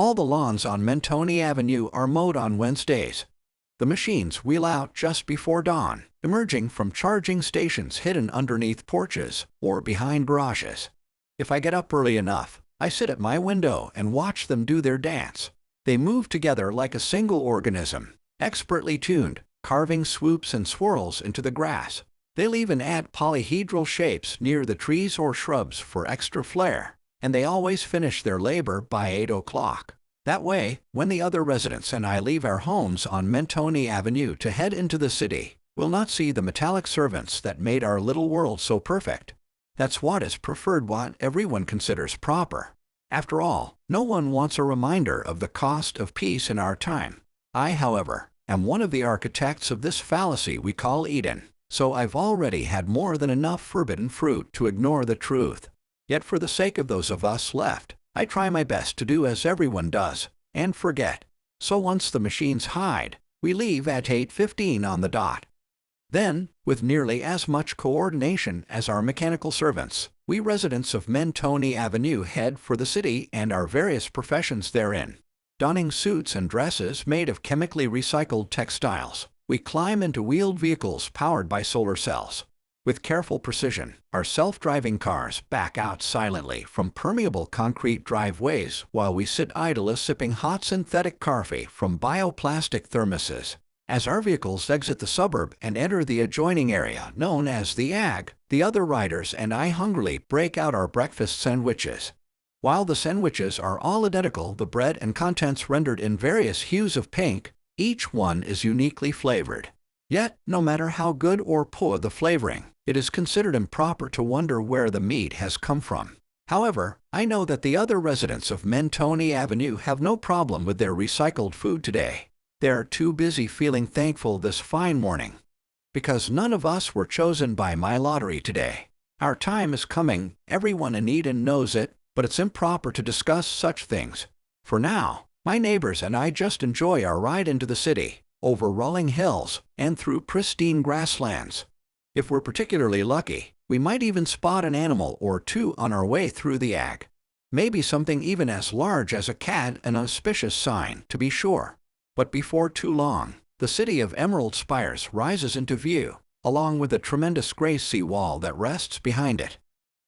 All the lawns on Mentone Avenue are mowed on Wednesdays. The machines wheel out just before dawn, emerging from charging stations hidden underneath porches or behind garages. If I get up early enough, I sit at my window and watch them do their dance. They move together like a single organism, expertly tuned, carving swoops and swirls into the grass. They'll even add polyhedral shapes near the trees or shrubs for extra flair, and they always finish their labor by 8 o'clock. That way, when the other residents and I leave our homes on Mentone Avenue to head into the city, we'll not see the metallic servants that made our little world so perfect. That's what is preferred, what everyone considers proper. After all, no one wants a reminder of the cost of peace in our time. I, however, am one of the architects of this fallacy we call Eden, so I've already had more than enough forbidden fruit to ignore the truth. Yet for the sake of those of us left, I try my best to do as everyone does, and forget. So once the machines hide, we leave at 8:15 on the dot. Then, with nearly as much coordination as our mechanical servants, we residents of Mentone Avenue head for the city and our various professions therein. Donning suits and dresses made of chemically recycled textiles, we climb into wheeled vehicles powered by solar cells. With careful precision, our self-driving cars back out silently from permeable concrete driveways while we sit idly sipping hot synthetic coffee from bioplastic thermoses. As our vehicles exit the suburb and enter the adjoining area known as the Ag, the other riders and I hungrily break out our breakfast sandwiches. While the sandwiches are all identical, the bread and contents rendered in various hues of pink, each one is uniquely flavored. Yet, no matter how good or poor the flavoring, it is considered improper to wonder where the meat has come from. However, I know that the other residents of Mentone Avenue have no problem with their recycled food today. They are too busy feeling thankful this fine morning. Because none of us were chosen by my lottery today. Our time is coming, everyone in Eden knows it, but it's improper to discuss such things. For now, my neighbors and I just enjoy our ride into the city, over rolling hills, and through pristine grasslands. If we're particularly lucky, we might even spot an animal or two on our way through the Ag. Maybe something even as large as a cat, an auspicious sign, to be sure. But before too long, the city of Emerald Spires rises into view, along with a tremendous gray sea wall that rests behind it.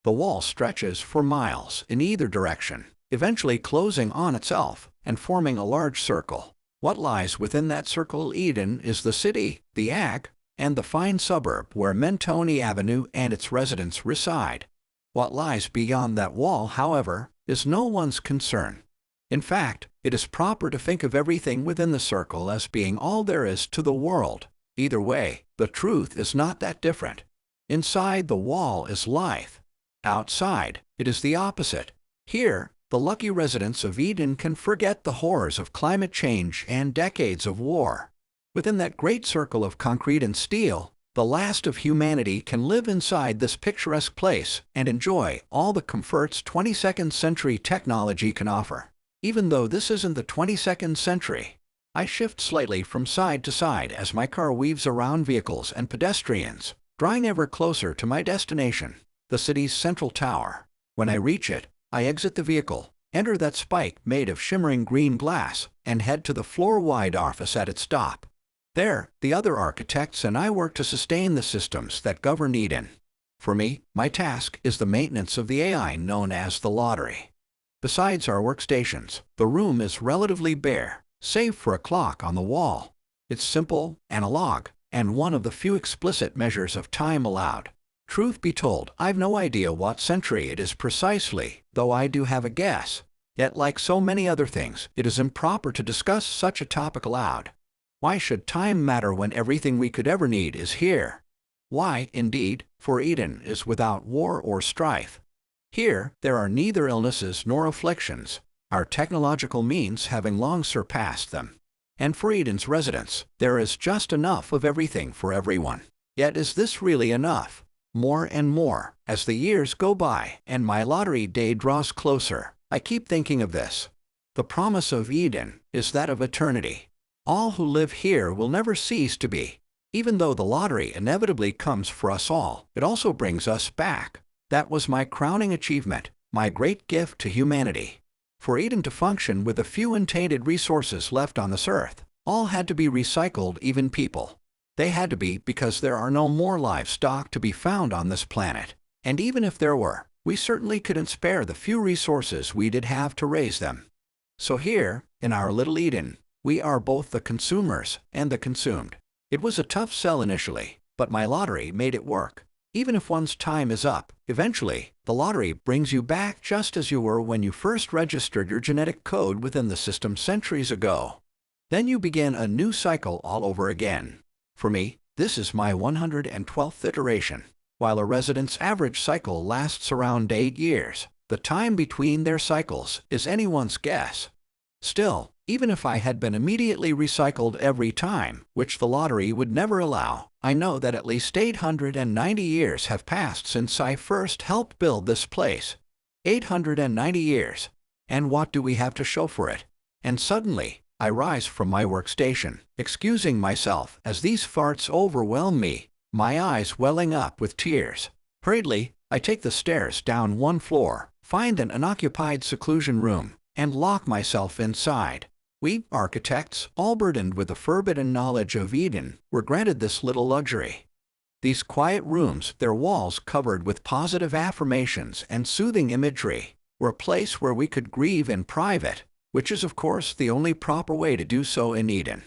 The wall stretches for miles in either direction, eventually closing on itself and forming a large circle. What lies within that circle, Eden, is the city, the Ag, and the fine suburb where Mentone Avenue and its residents reside. What lies beyond that wall, however, is no one's concern. In fact, it is proper to think of everything within the circle as being all there is to the world. Either way, the truth is not that different. Inside the wall is life. Outside, it is the opposite. Here, the lucky residents of Eden can forget the horrors of climate change and decades of war. Within that great circle of concrete and steel, the last of humanity can live inside this picturesque place and enjoy all the comforts 22nd century technology can offer. Even though this isn't the 22nd century, I shift slightly from side to side as my car weaves around vehicles and pedestrians, drawing ever closer to my destination, the city's central tower. When I reach it, I exit the vehicle, enter that spike made of shimmering green glass, and head to the floor-wide office at its top. There, the other architects and I work to sustain the systems that govern Eden. For me, my task is the maintenance of the AI known as the lottery. Besides our workstations, the room is relatively bare, save for a clock on the wall. It's simple, analog, and one of the few explicit measures of time allowed. Truth be told, I've no idea what century it is precisely, though I do have a guess. Yet like so many other things, it is improper to discuss such a topic aloud. Why should time matter when everything we could ever need is here? Why, indeed, for Eden is without war or strife. Here, there are neither illnesses nor afflictions, our technological means having long surpassed them. And for Eden's residents, there is just enough of everything for everyone. Yet is this really enough? More and more, as the years go by and my lottery day draws closer, I keep thinking of this. The promise of Eden is that of eternity. All who live here will never cease to be. Even though the lottery inevitably comes for us all, it also brings us back. That was my crowning achievement, my great gift to humanity. For Eden to function with the few untainted resources left on this earth, all had to be recycled, even people. They had to be because there are no more livestock to be found on this planet. And even if there were, we certainly couldn't spare the few resources we did have to raise them. So here, in our little Eden, we are both the consumers and the consumed. It was a tough sell initially, but my lottery made it work. Even if one's time is up, eventually, the lottery brings you back just as you were when you first registered your genetic code within the system centuries ago. Then you begin a new cycle all over again. For me, this is my 112th iteration. While a resident's average cycle lasts around 8 years, the time between their cycles is anyone's guess. Still, even if I had been immediately recycled every time, which the lottery would never allow, I know that at least 890 years have passed since I first helped build this place. 890 years. And what do we have to show for it? And suddenly, I rise from my workstation, excusing myself as these farts overwhelm me, my eyes welling up with tears. Hurriedly, I take the stairs down one floor, find an unoccupied seclusion room, and lock myself inside. We, architects, all burdened with the forbidden knowledge of Eden, were granted this little luxury. These quiet rooms, their walls covered with positive affirmations and soothing imagery, were a place where we could grieve in private, which is of course the only proper way to do so in Eden.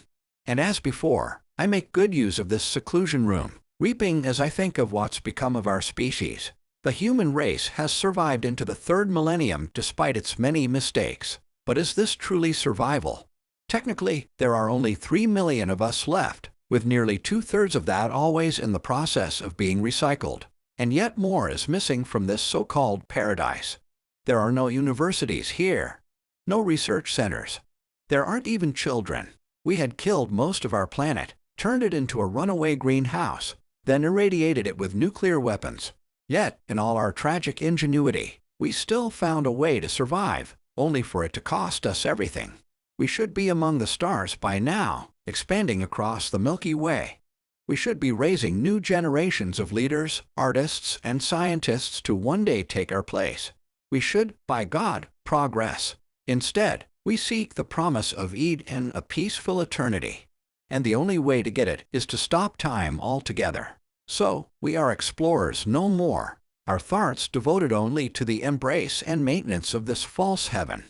And as before, I make good use of this seclusion room, weeping as I think of what's become of our species. The human race has survived into the 3rd millennium despite its many mistakes. But is this truly survival? Technically, there are only 3 million of us left, with nearly 2/3 of that always in the process of being recycled. And yet more is missing from this so-called paradise. There are no universities here. No research centers. There aren't even children. We had killed most of our planet, turned it into a runaway greenhouse, then irradiated it with nuclear weapons. Yet, in all our tragic ingenuity, we still found a way to survive, only for it to cost us everything. We should be among the stars by now, expanding across the Milky Way. We should be raising new generations of leaders, artists, and scientists to one day take our place. We should, by God, progress. Instead, we seek the promise of Eden, a peaceful eternity. And the only way to get it is to stop time altogether. So, we are explorers no more, our thoughts devoted only to the embrace and maintenance of this false heaven.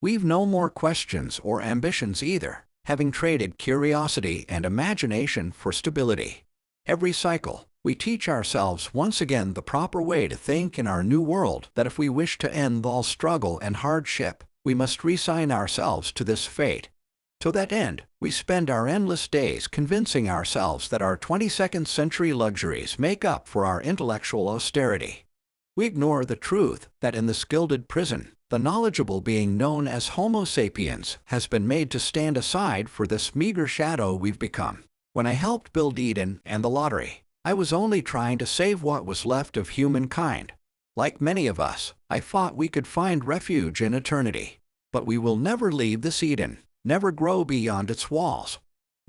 We've no more questions or ambitions either, having traded curiosity and imagination for stability. Every cycle, we teach ourselves once again the proper way to think in our new world, that if we wish to end all struggle and hardship, we must resign ourselves to this fate. To that end, we spend our endless days convincing ourselves that our 22nd century luxuries make up for our intellectual austerity. We ignore the truth that in this gilded prison, the knowledgeable being known as Homo sapiens has been made to stand aside for this meager shadow we've become. When I helped build Eden and the lottery, I was only trying to save what was left of humankind. Like many of us, I thought we could find refuge in eternity. But we will never leave this Eden, never grow beyond its walls.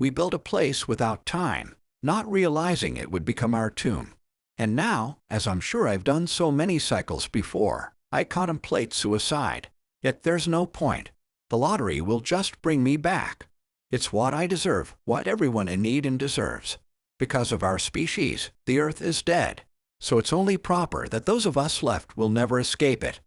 We built a place without time, not realizing it would become our tomb. And now, as I'm sure I've done so many cycles before, I contemplate suicide. Yet there's no point. The lottery will just bring me back. It's what I deserve, what everyone in Eden deserves. Because of our species, the earth is dead. So it's only proper that those of us left will never escape it.